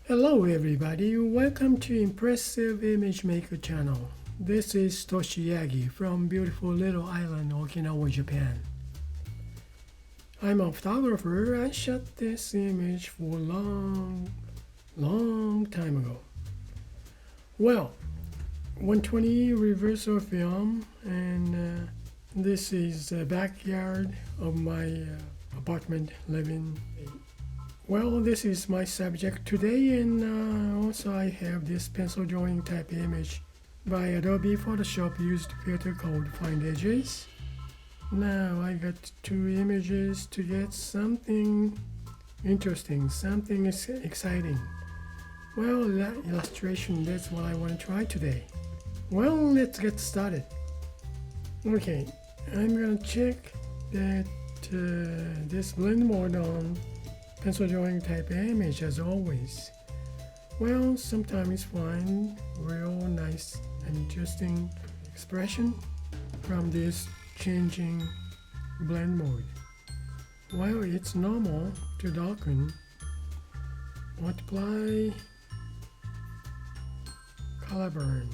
Hello everybody, welcome to Impressive Image Maker channel. This is Toshi Yagi from beautiful little island Okinawa, Japan. I'm a photographer. I shot this image for a long time ago. Well, 120 reversal film, and this is the backyard of my apartment living. Well, this is my subject today, and also I have this pencil drawing type image by Adobe Photoshop used filter called Find Edges. Now I got two images to get something interesting, something exciting. Well, that illustration, that's what I want to try today. Well, let's get started. Okay, I'm gonna check that this blend mode on pencil drawing type image as always. Well, sometimes find real nice and interesting expression from this changing blend mode. While it's normal to darken, multiply, color burn.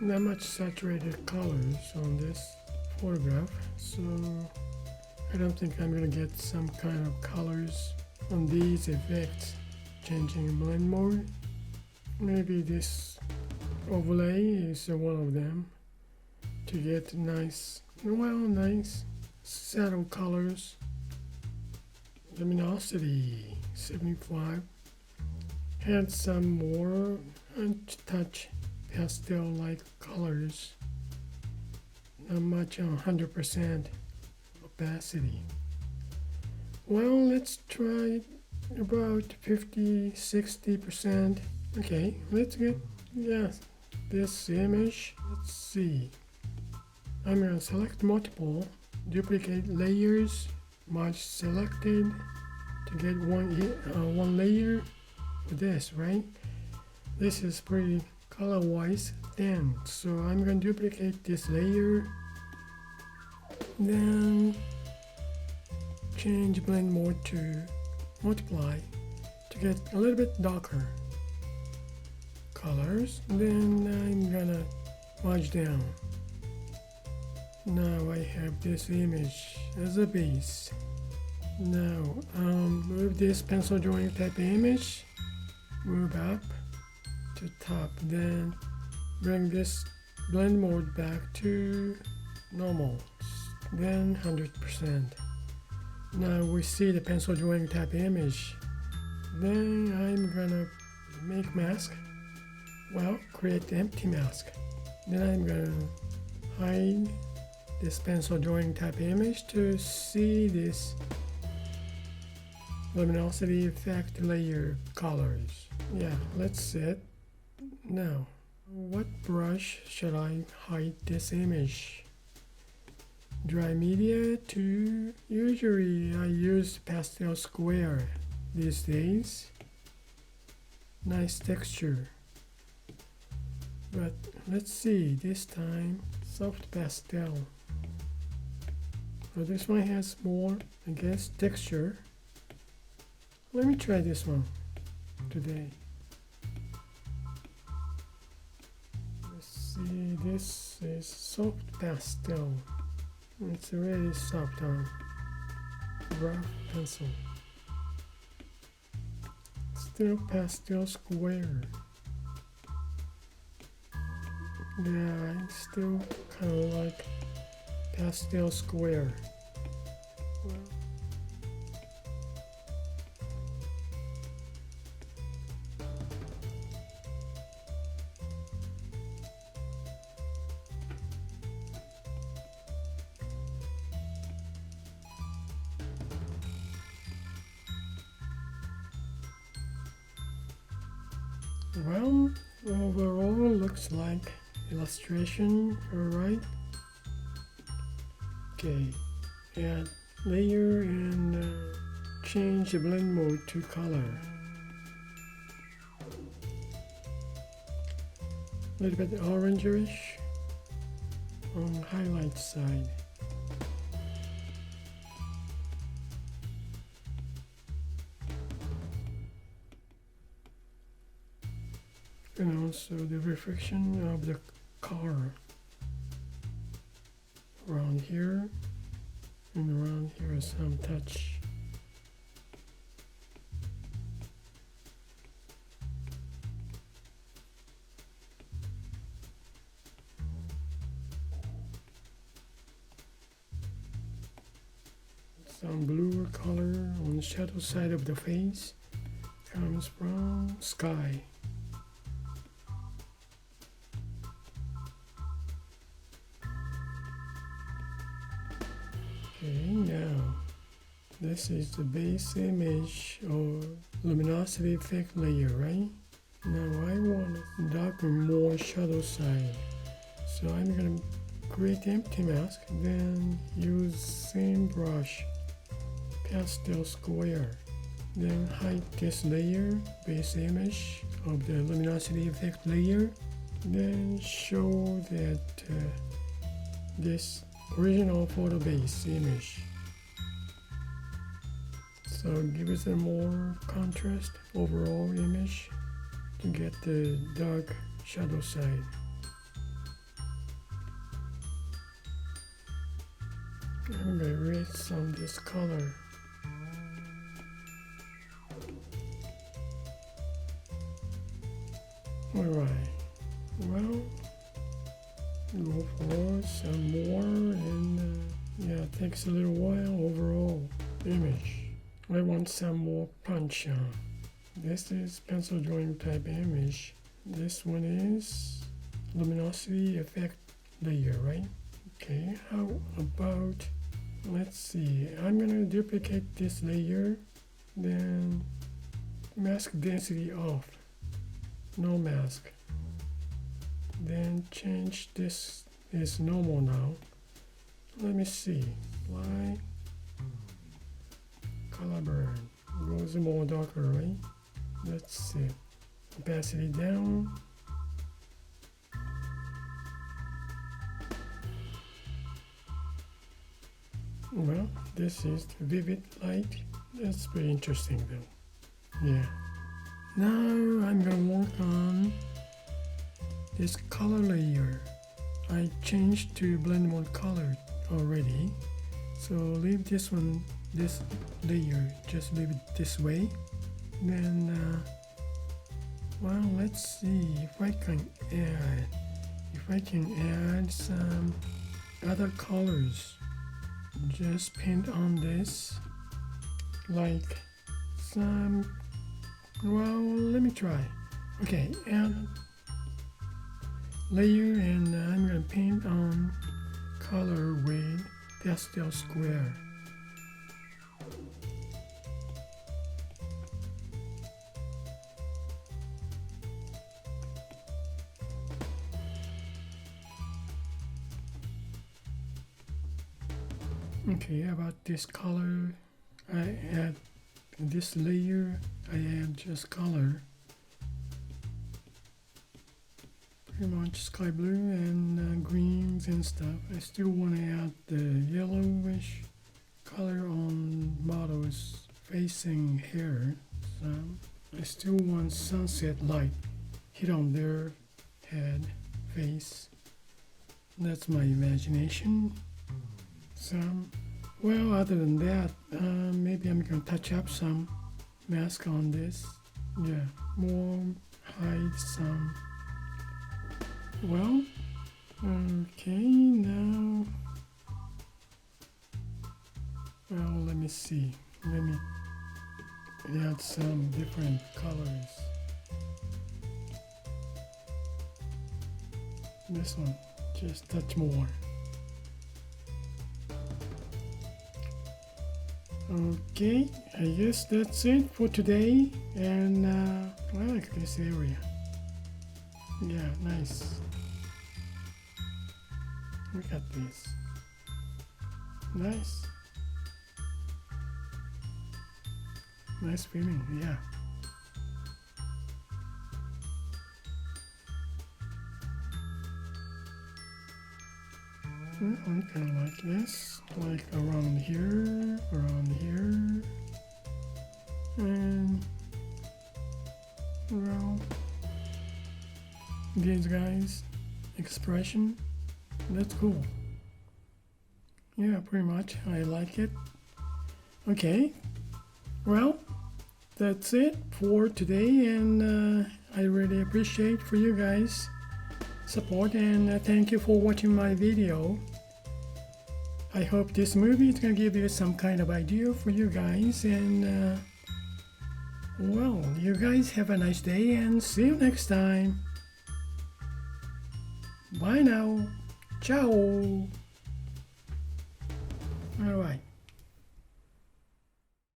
Not much saturated colors on this photograph, so I don't think I'm gonna get some kind of colors on these effects changing blend mode. Maybe this overlay is one of them to get nice subtle colors. Luminosity 75. Had some more touch pastel-like colors, not much on 100% opacity. Well, let's try about 50-60%. Okay, let's get this image. Let's see. I'm gonna select multiple, duplicate layers, merge selected to get one layer for this, right? This is pretty color-wise thin, so I'm going to duplicate this layer, then change blend mode to multiply to get a little bit darker colors. Then I'm gonna merge down. Now I have this image as a base. Now move this pencil drawing type image, move up to top, then bring this blend mode back to normal, then 100%. Now we see the pencil drawing type image. Then I'm gonna make mask. Well, create the empty mask. Then I'm gonna hide this pencil drawing type image to see this luminosity effect layer colors. Yeah, let's set. Now, what brush should I hide this image? Dry media to, usually I use pastel square these days. Nice texture. But let's see, this time soft pastel. So this one has more, I guess, texture. Let me try this one today. See, this is soft pastel. It's really soft on rough pencil. Still pastel square. Yeah, I still kind of like pastel square. Well, overall looks like illustration, alright. Okay, add layer and change the blend mode to color. A little bit orangerish on highlight side. and also the reflection of the car around here, and around here some touch. Some bluer color on the shadow side of the face comes from sky. Okay, now this is the base image or luminosity effect layer, right? Now I want to darken more shadow side, so I'm gonna create empty mask, then use same brush, pastel square, then hide this layer, base image of the luminosity effect layer, then show that this original photo base image. So give it a more contrast overall image to get the dark shadow side. I'm gonna read some this color. Alright, well, go for some more, and yeah, it takes a little while. Overall image, I want some more punch on. This is pencil drawing type image. This one is luminosity effect layer, right? Okay, how about, let's see, I'm gonna duplicate this layer, then mask density off, no mask, then change this is normal now. Let me see, light, color burn, goes more darker, right? Let's see, opacity down, well, this is the vivid light. That's pretty interesting though. Yeah. Now I'm gonna work on this color layer. I changed to blend mode color already, so leave this one, this layer, just leave it this way. Then well, let's see if I can add some other colors. Just paint on this, like some, well, let me try. Okay, add layer, and I'm gonna paint on color with pastel square. Okay, about this color, I add this layer, I add just color, pretty much sky blue and greens and stuff. I still want to add the yellowish color on models facing hair. So I still want sunset light hit on their head, face. That's my imagination. Some, well, other than that, maybe I'm gonna touch up some mask on this. Yeah, more hide some. Well, okay, now, well, let me see. Let me add some different colors. This one, just touch more. Okay, I guess that's it for today, and I like this area. Yeah, nice. Look at this. Nice. Nice feeling, yeah. I kind of like this, like around here, and around these guys' expression. That's cool. Yeah, pretty much. I like it. Okay. Well, that's it for today, and I really appreciate for you guys support, and thank you for watching my video. I hope this movie is gonna give you some kind of idea for you guys, and well, you guys have a nice day and see you next time. Bye now. Ciao. All right.